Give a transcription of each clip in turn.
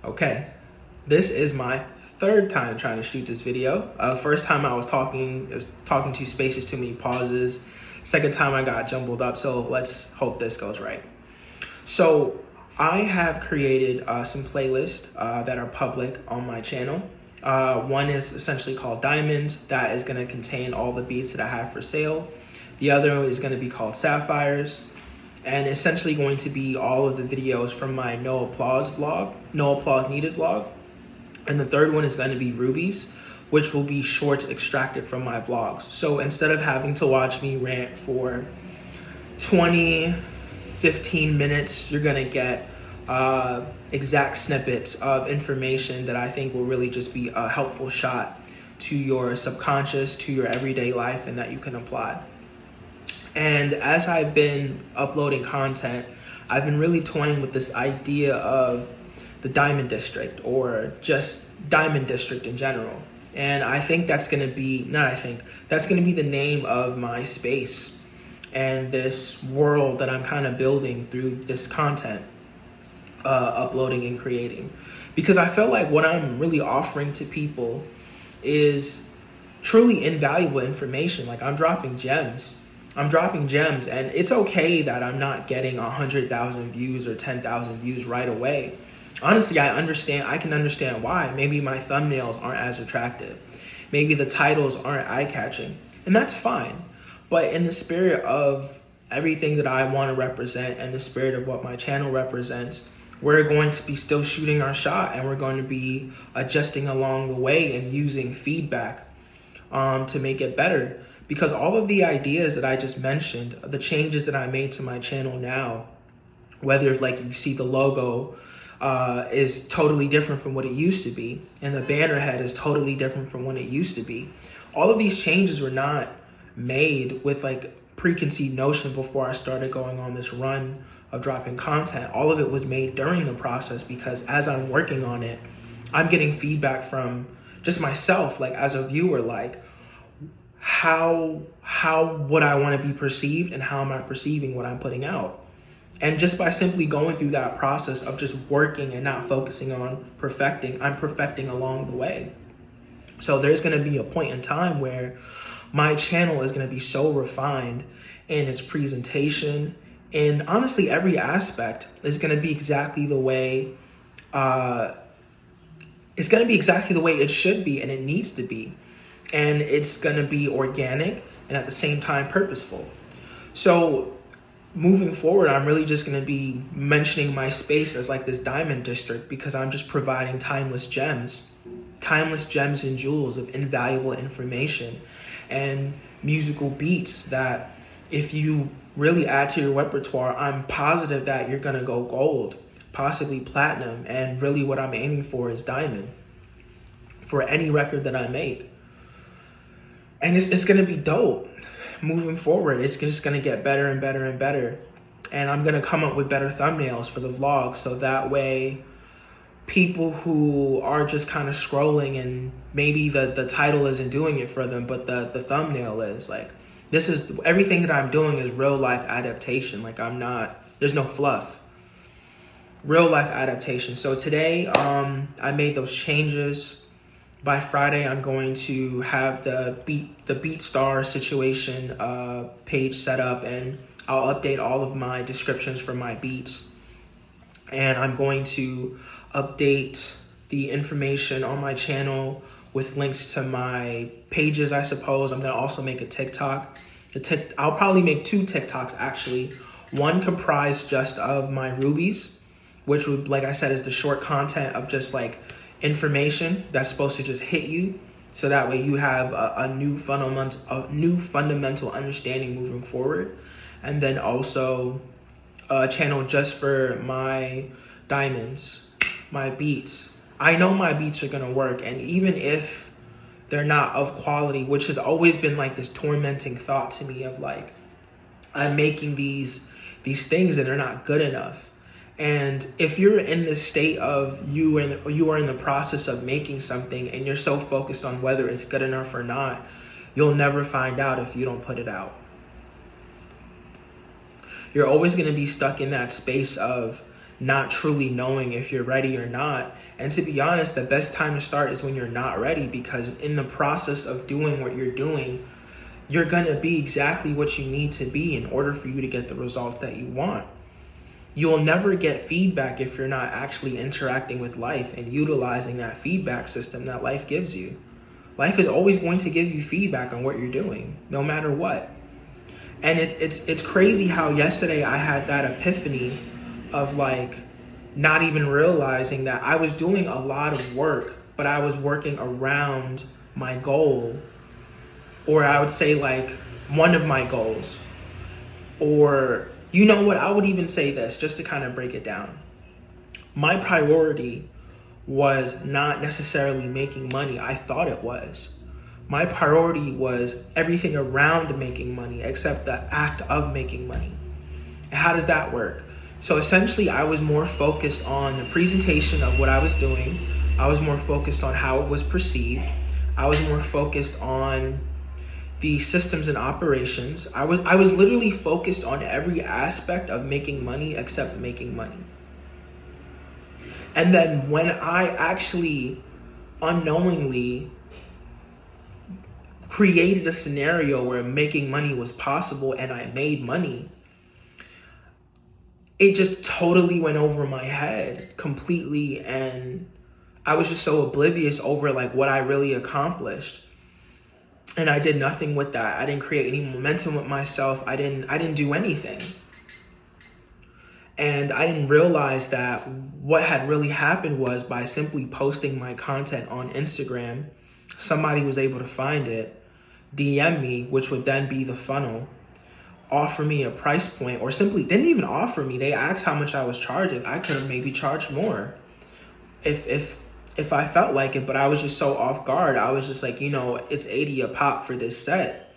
Okay, this is my third time trying to shoot this video. First time I was talking too spaces, too many pauses. Second time I got jumbled up, so let's hope this goes right. So I have created some playlists that are public on my channel. One is essentially called Diamonds, that is going to contain all the beats that I have for sale. The other is going to be called Sapphires, and essentially going to be all of the videos from my no applause needed vlog. And the third one is going to be Rubies, which will be shorts extracted from my vlogs. So instead of having to watch me rant for 15 minutes, you're gonna get exact snippets of information that I think will really just be a helpful shot to your subconscious, to your everyday life, and that you can apply. And as I've been uploading content, I've been really toying with this idea of the Diamond District, or just Diamond District in general. And I think that's gonna be, that's gonna be the name of my space and this world that I'm kind of building through this content, uploading and creating. Because I feel like what I'm really offering to people is truly invaluable information. Like, I'm dropping gems, and it's okay that I'm not getting 100,000 views or 10,000 views right away. Honestly, I can understand why. Maybe my thumbnails aren't as attractive. Maybe the titles aren't eye-catching, and that's fine. But in the spirit of everything that I want to represent and the spirit of what my channel represents, we're going to be still shooting our shot, and we're going to be adjusting along the way and using feedback to make it better. Because all of the ideas that I just mentioned, the changes that I made to my channel now, whether it's like you see the logo is totally different from what it used to be, and the banner head is totally different from what it used to be. All of these changes were not made with like preconceived notion before I started going on this run of dropping content. All of it was made during the process, because as I'm working on it, I'm getting feedback from just myself, like as a viewer, like how would I want to be perceived, and how am I perceiving what I'm putting out? And just by simply going through that process of just working and not focusing on perfecting, I'm perfecting along the way. So there's going to be a point in time where my channel is going to be so refined in its presentation, and honestly every aspect is going to be exactly the way it should be and it needs to be. And it's going to be organic and at the same time purposeful. So moving forward, I'm really just going to be mentioning my space as like this Diamond District, because I'm just providing timeless gems and jewels of invaluable information and musical beats that if you really add to your repertoire, I'm positive that you're going to go gold, possibly platinum. And really what I'm aiming for is diamond for any record that I make. And it's going to be dope. Moving forward, it's just going to get better and better and better. And I'm going to come up with better thumbnails for the vlog, so that way people who are just kind of scrolling and maybe the title isn't doing it for them, but the thumbnail is, like, this is everything that I'm doing is real life adaptation. Like, there's no fluff. Real life adaptation. So today, I made those changes. By Friday, I'm going to have the BeatStar situation page set up, and I'll update all of my descriptions for my beats. And I'm going to update the information on my channel with links to my pages, I suppose. I'm going to also make a TikTok. I'll probably make 2 TikToks, actually. One comprised just of my Rubies, which would, like I said, is the short content of just like information that's supposed to just hit you, so that way you have a new fundamental understanding moving forward. And then also a channel just for my diamonds, my beats. I know my beats are gonna work, and even if they're not of quality, which has always been like this tormenting thought to me of like, I'm making these things and they're not good enough. And if you're in this state of you are in the process of making something and you're so focused on whether it's good enough or not, you'll never find out if you don't put it out. You're always going to be stuck in that space of not truly knowing if you're ready or not. And to be honest, the best time to start is when you're not ready, because in the process of doing what you're doing, you're gonna be exactly what you need to be in order for you to get the results that you want. You'll never get feedback if you're not actually interacting with life and utilizing that feedback system that life gives you. Life is always going to give you feedback on what you're doing, no matter what. And it's crazy how yesterday I had that epiphany of like not even realizing that I was doing a lot of work, but I was working around my goal, or I would say like one of my goals. Or you know what, I would even say this just to kind of break it down. My priority was not necessarily making money. I thought it was. My priority was everything around making money except the act of making money. And how does that work? So essentially, I was more focused on the presentation of what I was doing. I was more focused on how it was perceived. I was more focused on the systems and operations. I was literally focused on every aspect of making money except making money. And then when I actually unknowingly created a scenario where making money was possible and I made money, it just totally went over my head completely, and I was just so oblivious over like what I really accomplished. And I did nothing with that. I didn't create any momentum with myself. I didn't do anything. And I didn't realize that what had really happened was by simply posting my content on Instagram, somebody was able to find it, DM me, which would then be the funnel, offer me a price point, or simply didn't even offer me. They asked how much I was charging. I could have maybe charged more if I felt like it, but I was just so off guard. I was just like, it's 80 a pop for this set.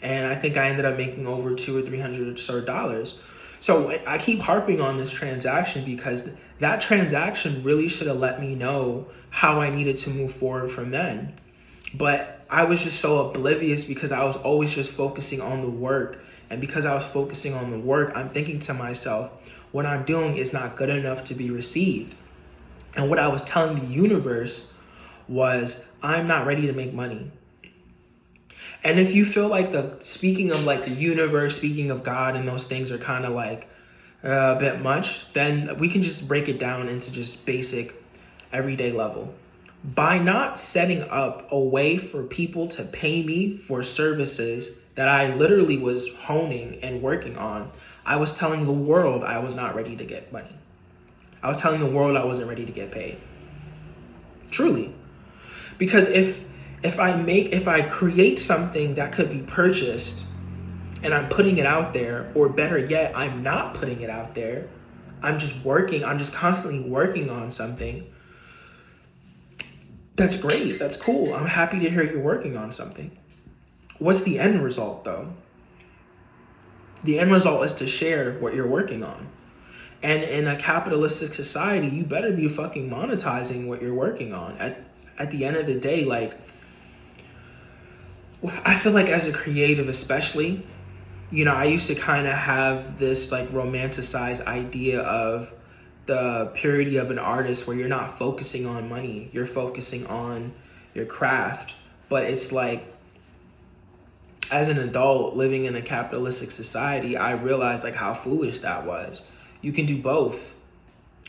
And I think I ended up making over $200 or $300 or so I keep harping on this transaction because that transaction really should have let me know how I needed to move forward from then. But I was just so oblivious because I was always just focusing on the work. And because I was focusing on the work, I'm thinking to myself, what I'm doing is not good enough to be received. And what I was telling the universe was, I'm not ready to make money. And if you feel like speaking of like the universe, speaking of God, and those things are kind of like a bit much, then we can just break it down into just basic everyday level. By not setting up a way for people to pay me for services that I literally was honing and working on, I was telling the world I was not ready to get money. I was telling the world I wasn't ready to get paid. Truly. Because if I create something that could be purchased and I'm putting it out there, or better yet, I'm not putting it out there, I'm just constantly working on something, that's great, that's cool. I'm happy to hear you're working on something. What's the end result though? The end result is to share what you're working on. And in a capitalistic society, you better be fucking monetizing what you're working on. At the end of the day, like, I feel like as a creative especially, I used to kind of have this like romanticized idea of the purity of an artist where you're not focusing on money, you're focusing on your craft. But it's like, as an adult living in a capitalistic society, I realized like how foolish that was. You can do both,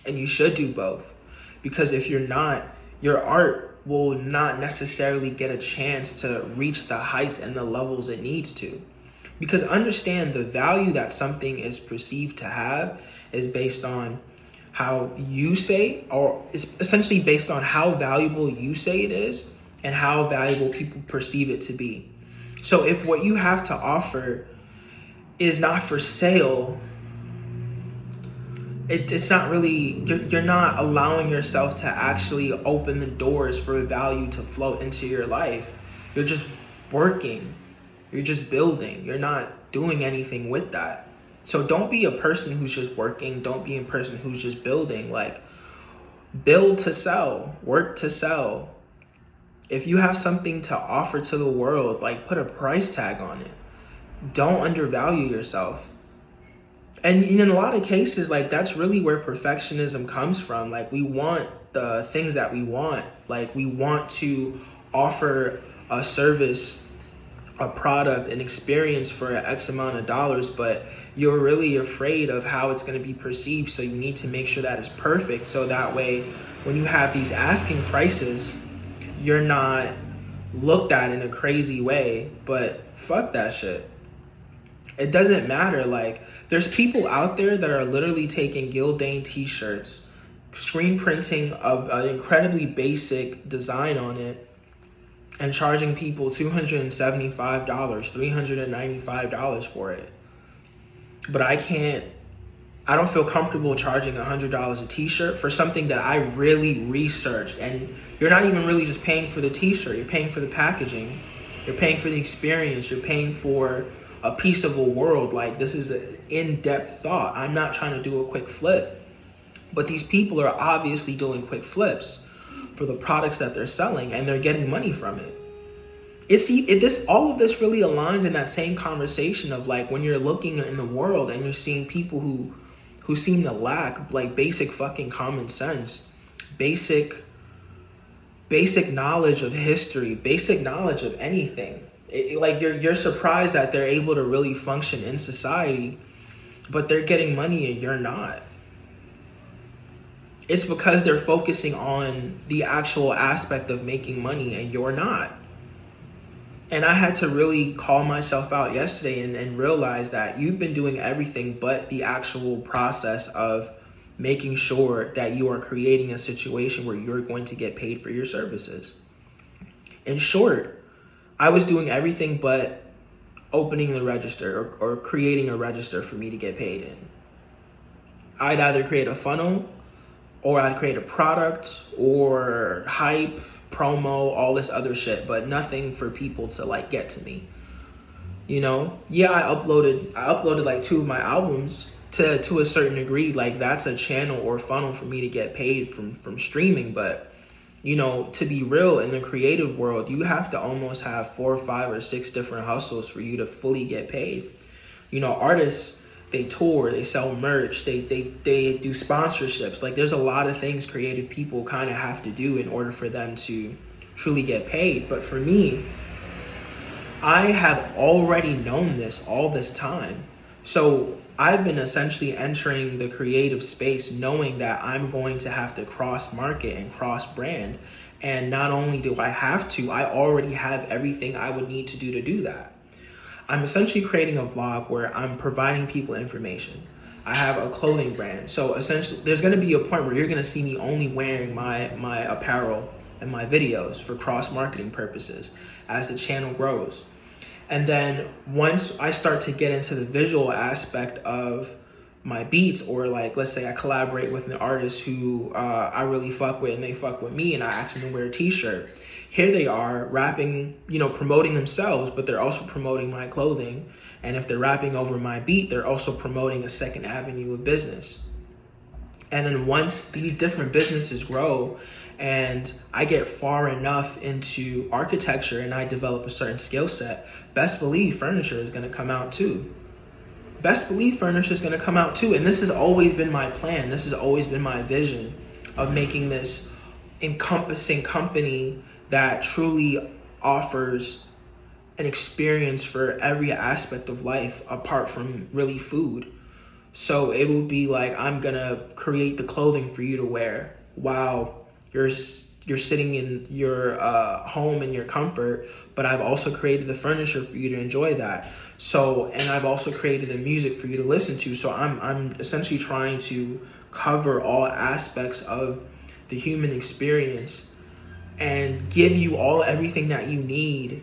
and you should do both, because if you're not, your art will not necessarily get a chance to reach the heights and the levels it needs to. Because understand, the value that something is perceived to have is based on how you say, or it's essentially based on how valuable you say it is and how valuable people perceive it to be. So if what you have to offer is not for sale, it's not really, you're not allowing yourself to actually open the doors for value to flow into your life. You're just working. You're just building. You're not doing anything with that. So don't be a person who's just working. Don't be a person who's just building. Like, build to sell, work to sell. If you have something to offer to the world, like, put a price tag on it. Don't undervalue yourself. And in a lot of cases, like, that's really where perfectionism comes from. Like, we want the things that we want. Like, we want to offer a service, a product, an experience for X amount of dollars, but you're really afraid of how it's going to be perceived. So you need to make sure that it's perfect. So that way, when you have these asking prices, you're not looked at in a crazy way. But fuck that shit. It doesn't matter. Like, there's people out there that are literally taking Gildan t-shirts, screen printing of an incredibly basic design on it, and charging people $275, $395 for it. But I don't feel comfortable charging $100 a t-shirt for something that I really researched. And you're not even really just paying for the t-shirt, you're paying for the packaging, you're paying for the experience, you're paying for a piece of a world. Like, this is an in-depth thought. I'm not trying to do a quick flip, but these people are obviously doing quick flips for the products that they're selling, and they're getting money from it. All of this really aligns in that same conversation of, like, when you're looking in the world and you're seeing people who seem to lack, like, basic fucking common sense, basic knowledge of history, basic knowledge of anything. Like, you're surprised that they're able to really function in society, but they're getting money and you're not. It's because they're focusing on the actual aspect of making money and you're not. And I had to really call myself out yesterday and realize that you've been doing everything but the actual process of making sure that you are creating a situation where you're going to get paid for your services. In short, I was doing everything but opening the register or creating a register for me to get paid in. I'd either create a funnel, or I'd create a product or hype, promo, all this other shit, but nothing for people to, like, get to me. Yeah, I uploaded like 2 of my albums to a certain degree. Like, that's a channel or funnel for me to get paid from streaming. But to be real, in the creative world, you have to almost have 4 or 5 or 6 different hustles for you to fully get paid. Artists, they tour, they sell merch, they do sponsorships. Like, there's a lot of things creative people kind of have to do in order for them to truly get paid. But for me, I have already known this all this time. So I've been essentially entering the creative space knowing that I'm going to have to cross market and cross brand. And not only do I have to, I already have everything I would need to do that. I'm essentially creating a vlog where I'm providing people information. I have a clothing brand. So essentially, there's going to be a point where you're going to see me only wearing my apparel and my videos for cross-marketing purposes as the channel grows. And then once I start to get into the visual aspect of my beats, or, like, let's say I collaborate with an artist who I really fuck with and they fuck with me, and I ask them to wear a t-shirt. Here they are rapping, promoting themselves, but they're also promoting my clothing. And if they're rapping over my beat, they're also promoting a second avenue of business. And then once these different businesses grow and I get far enough into architecture and I develop a certain skill set, best believe furniture is going to come out too. Best believe furniture is going to come out too. And this has always been my plan. This has always been my vision of making this encompassing company that truly offers an experience for every aspect of life apart from really food. So it will be like, I'm gonna create the clothing for you to wear while you're sitting in your home in your comfort, but I've also created the furniture for you to enjoy that. So, and I've also created the music for you to listen to. So I'm essentially trying to cover all aspects of the human experience and give you everything that you need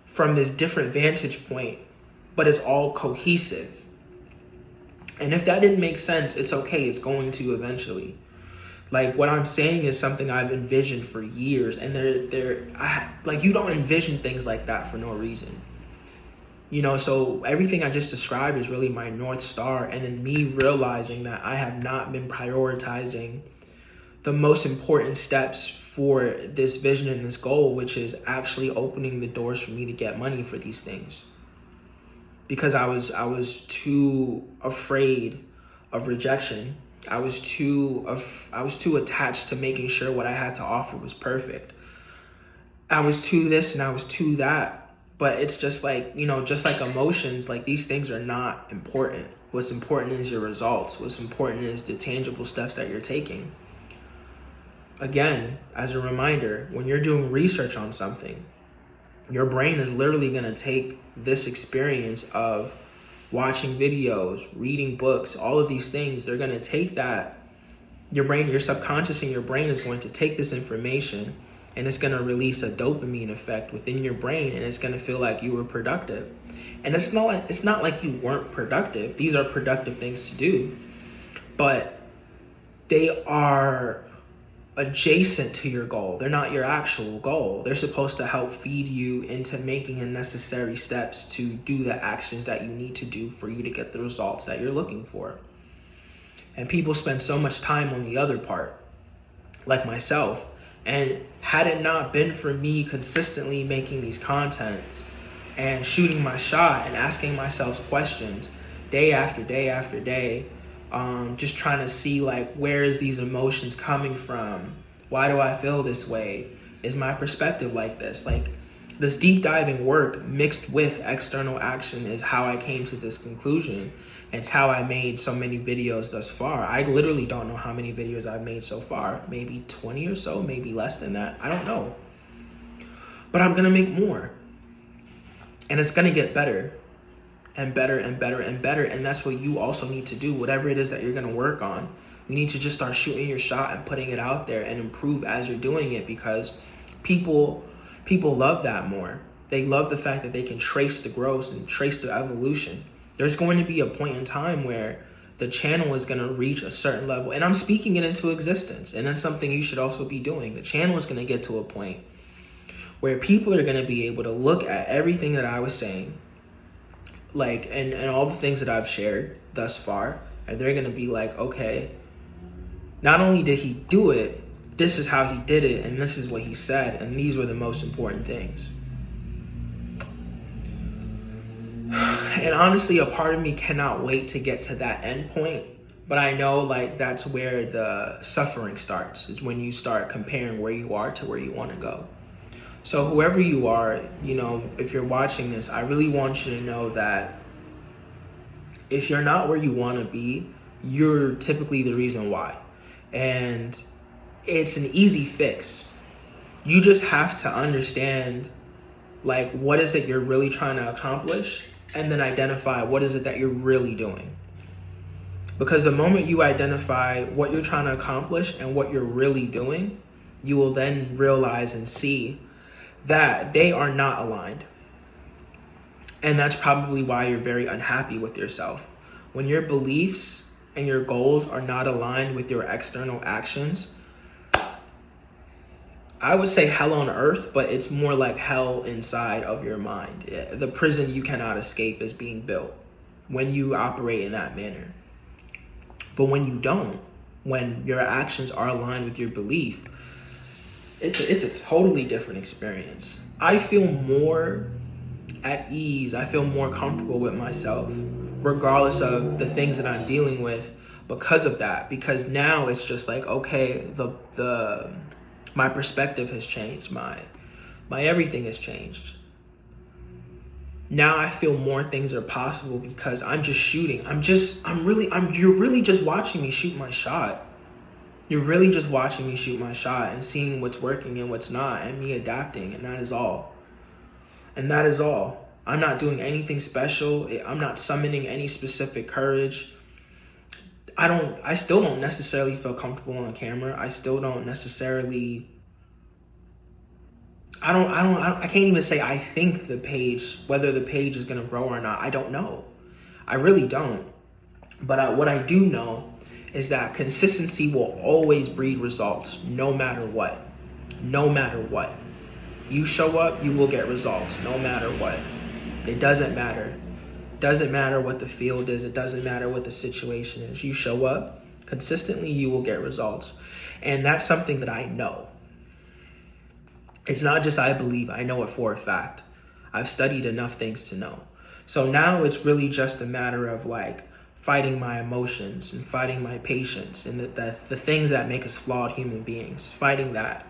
from this different vantage point, but it's all cohesive. And if that didn't make sense, it's okay. It's going to eventually. Like, what I'm saying is something I've envisioned for years, and you don't envision things like that for no reason. So everything I just described is really my North Star, and then me realizing that I have not been prioritizing the most important steps for this vision and this goal, which is actually opening the doors for me to get money for these things. because I was too afraid of rejection. I was too attached to making sure what I had to offer was perfect. I was too this and I was too that. But it's just like, just like emotions, like these things are not important. What's important is your results. What's important is the tangible steps that you're taking. Again, as a reminder, when you're doing research on something, your brain is literally going to take this experience of watching videos, reading books, all of these things. They're going to take that. Your brain, your subconscious and your brain is going to take this information, and it's going to release a dopamine effect within your brain, and it's going to feel like you were productive. And it's not like you weren't productive. These are productive things to do, but they are adjacent to your goal. They're not your actual goal. They're supposed to help feed you into making the necessary steps to do the actions that you need to do for you to get the results that you're looking for. And people spend so much time on the other part, like myself. And had it not been for me consistently making these contents and shooting my shot and asking myself questions day after day after day, just trying to see like, where is these emotions coming from? Why do I feel this way? Is my perspective like this? Like, this deep diving work mixed with external action is how I came to this conclusion. It's how I made so many videos thus far. I literally don't know how many videos I've made so far. Maybe 20 or so, maybe less than that. I don't know. But I'm gonna make more. And it's gonna get better and better and better and better. And that's what you also need to do. Whatever it is that you're gonna work on, you need to just start shooting your shot and putting it out there and improve as you're doing it, because people love that more. They love the fact that they can trace the growth and trace the evolution. There's going to be a point in time where the channel is going to reach a certain level, and I'm speaking it into existence, and that's something you should also be doing. The channel is going to get to a point where people are going to be able to look at everything that I was saying, like, and all the things that I've shared thus far, and they're going to be like, okay, not only did he do it, this is how he did it, and this is what he said, and these were the most important things. And honestly, a part of me cannot wait to get to that end point. But I know, like, that's where the suffering starts, is when you start comparing where you are to where you want to go. So whoever you are, if you're watching this, I really want you to know that if you're not where you want to be, you're typically the reason why. And it's an easy fix. You just have to understand, like, what is it you're really trying to accomplish, and then identify what is it that you're really doing. Because the moment you identify what you're trying to accomplish and what you're really doing, you will then realize and see that they are not aligned. And that's probably why you're very unhappy with yourself. When your beliefs and your goals are not aligned with your external actions, I would say hell on earth, but it's more like hell inside of your mind. The prison you cannot escape is being built when you operate in that manner. But when you don't, when your actions are aligned with your belief, it's a totally different experience. I feel more at ease. I feel more comfortable with myself, regardless of the things that I'm dealing with, because of that. Because now it's just like, okay, my perspective has changed. My everything has changed. Now I feel more things are possible because I'm just shooting. You're really just watching me shoot my shot. You're really just watching me shoot my shot and seeing what's working and what's not, and me adapting, and that is all. And that is all. I'm not doing anything special. I'm not summoning any specific courage. I still don't necessarily feel comfortable on camera. I still don't necessarily, I can't even say I think whether the page is going to grow or not. I don't know. I really don't. But what I do know is that consistency will always breed results, no matter what. No matter what. You show up, you will get results, no matter what. It doesn't matter. Doesn't matter what the field is. It doesn't matter what the situation is. You show up consistently, you will get results. And that's something that I know. It's not just I believe, I know it for a fact. I've studied enough things to know. So now it's really just a matter of like fighting my emotions and fighting my patience and the things that make us flawed human beings. Fighting that,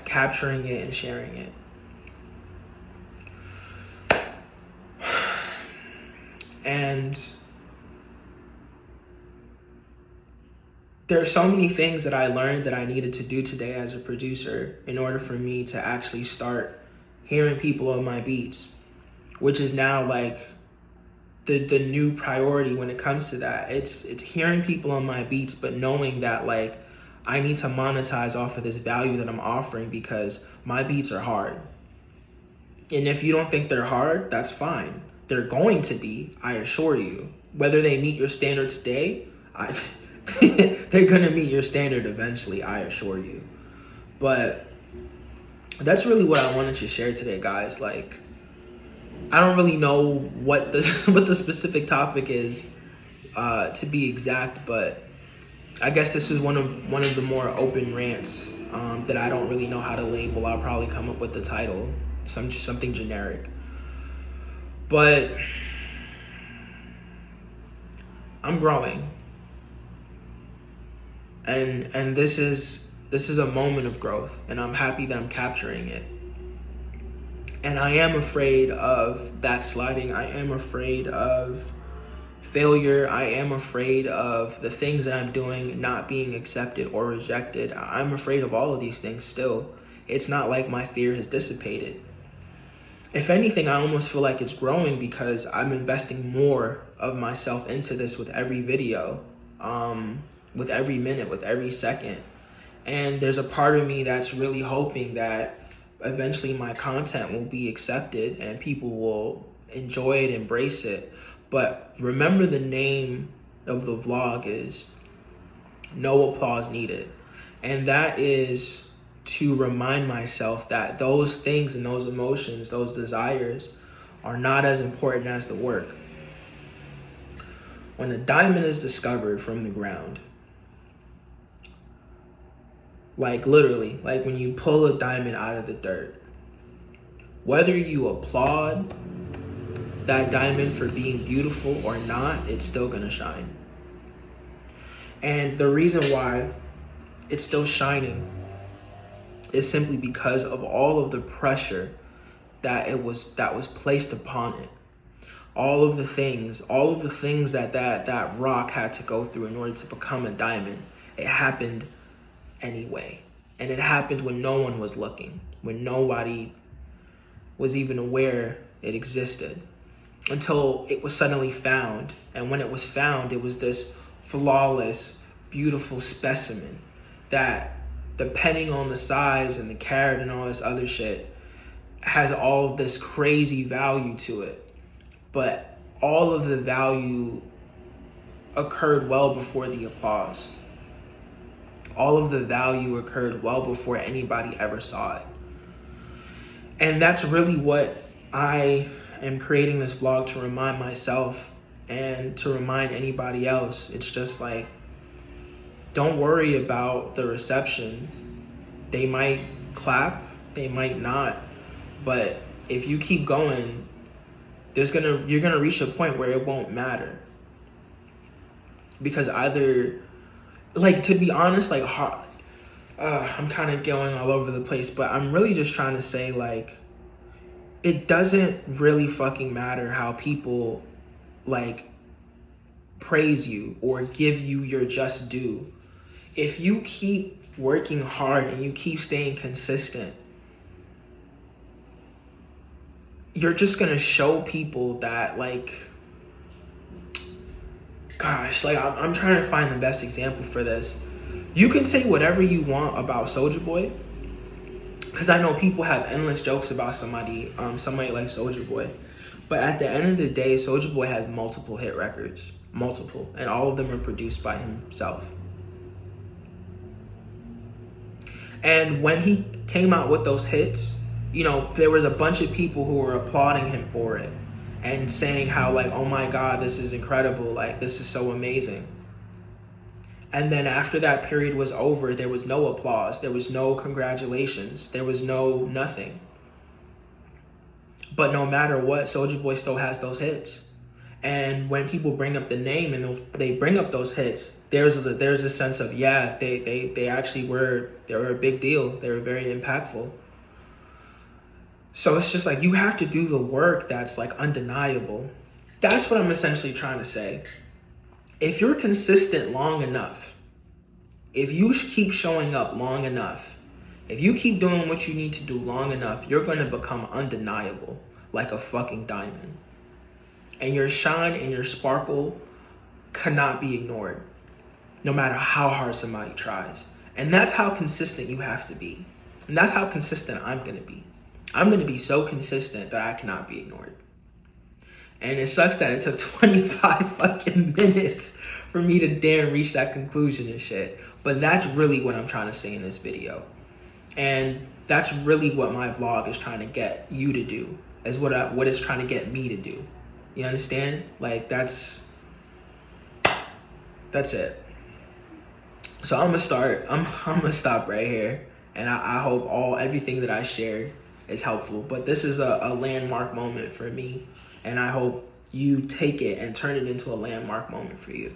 capturing it and sharing it. And there are so many things that I learned that I needed to do today as a producer in order for me to actually start hearing people on my beats, which is now like the new priority when it comes to that. It's hearing people on my beats, but knowing that like I need to monetize off of this value that I'm offering because my beats are hard. And if you don't think they're hard, that's fine. They're going to be, I assure you. Whether they meet your standard today, they're gonna meet your standard eventually, I assure you. But that's really what I wanted to share today, guys. Like, I don't really know what the specific topic is, to be exact, but I guess this is one of the more open rants that I don't really know how to label. I'll probably come up with the title, something generic. But I'm growing. And this is a moment of growth, and I'm happy that I'm capturing it. And I am afraid of backsliding. I am afraid of failure. I am afraid of the things that I'm doing not being accepted or rejected. I'm afraid of all of these things still. It's not like my fear has dissipated. If anything, I almost feel like it's growing because I'm investing more of myself into this with every video, with every minute, with every second. And there's a part of me that's really hoping that eventually my content will be accepted and people will enjoy it, embrace it. But remember, the name of the vlog is No Applause Needed. And that is to remind myself that those things and those emotions, those desires are not as important as the work. When a diamond is discovered from the ground, like literally, like when you pull a diamond out of the dirt, whether you applaud that diamond for being beautiful or not, it's still gonna shine. And the reason why it's still shining is simply because of all of the pressure that was placed upon it. All of the things that rock had to go through in order to become a diamond, it happened anyway. And it happened when no one was looking, when nobody was even aware it existed, until it was suddenly found. And when it was found, it was this flawless, beautiful specimen that, depending on the size and the carat and all this other shit, has all this crazy value to it. But all of the value occurred well before the applause. All of the value occurred well before anybody ever saw it. And that's really what I am creating this vlog to remind myself and to remind anybody else. It's just like, don't worry about the reception. They might clap, they might not, but if you keep going, you're gonna reach a point where it won't matter. Because either, like, to be honest, like, I'm kind of going all over the place, but I'm really just trying to say, like, it doesn't really fucking matter how people, like, praise you or give you your just due. If you keep working hard and you keep staying consistent, you're just gonna show people that, like, gosh, like, I'm trying to find the best example for this. You can say whatever you want about Soulja Boy, because I know people have endless jokes about somebody like Soulja Boy, but at the end of the day, Soulja Boy has multiple hit records, and all of them are produced by himself. And when he came out with those hits, you know, there was a bunch of people who were applauding him for it and saying how, like, oh my God, this is incredible, like, this is so amazing. And then after that period was over, there was no applause, there was no congratulations, there was no nothing. But no matter what, Soulja Boy still has those hits. And when people bring up the name and they bring up those hits, there's a sense of, yeah, they actually were a big deal. They were very impactful. So it's just like, you have to do the work that's like undeniable. That's what I'm essentially trying to say. If you're consistent long enough, if you keep showing up long enough, if you keep doing what you need to do long enough, you're going to become undeniable, like a fucking diamond. And your shine and your sparkle cannot be ignored, no matter how hard somebody tries. And that's how consistent you have to be. And that's how consistent I'm going to be. I'm going to be so consistent that I cannot be ignored. And it sucks that it took 25 fucking minutes for me to dare reach that conclusion and shit. But that's really what I'm trying to say in this video. And that's really what my vlog is trying to get you to do, is what it's trying to get me to do. You understand? Like, that's it. So I'm gonna stop right here. And I hope everything that I shared is helpful. But this is a landmark moment for me. And I hope you take it and turn it into a landmark moment for you.